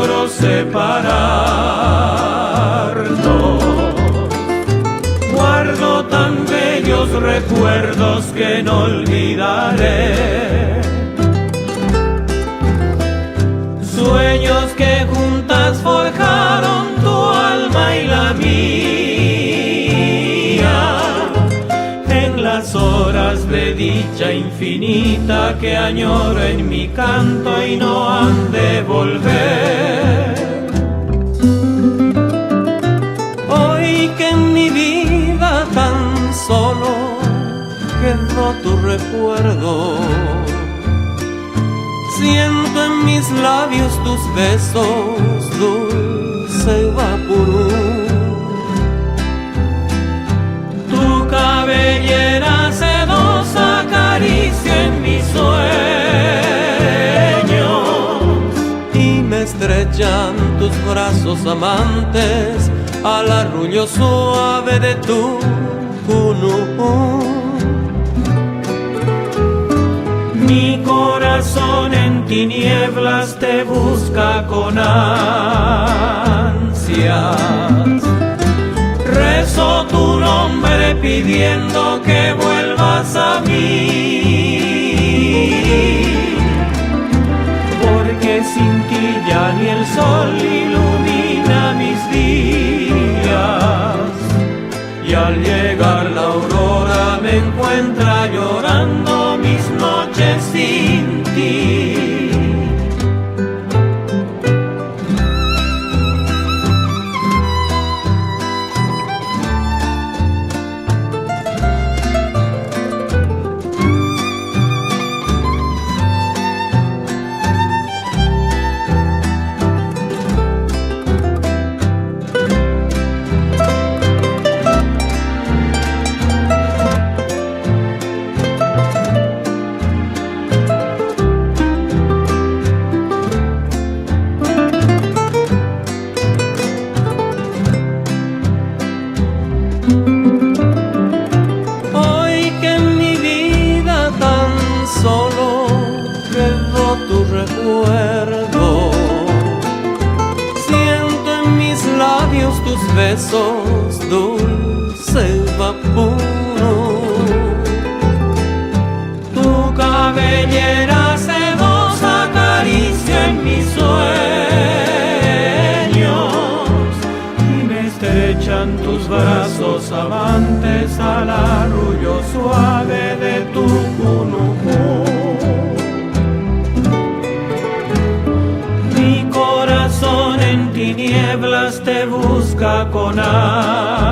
logro separarnos. Guardo tan bellos recuerdos que no olvidaré. Sueños que juntas forjaron tu alma y la mía, en las horas de dicha infinita que añoro en mi canto y no han de volver. Hoy que en mi vida tan solo quedó tu recuerdo, siento en mis labios tus besos, dulce vaporú. Tu cabellera sedosa acaricia en mis sueños y me estrechan tus brazos amantes al arrullo suave de tu cunú. Mi corazón en tinieblas te busca con ansias. Rezo tu nombre pidiendo que vuelvas a mí, porque sin ti ya ni el sol ilumina mis días, y al llegar la aurora me encuentra llorando mis noches sin ti. Solo quedó tu recuerdo, siento en mis labios tus besos, dulce vapuro. Tu cabellera sedosa acaricia en mis sueños y me estrechan tus brazos amantes al arrullo suave de tu cunú. Mi corazón en tinieblas te busca con ansia.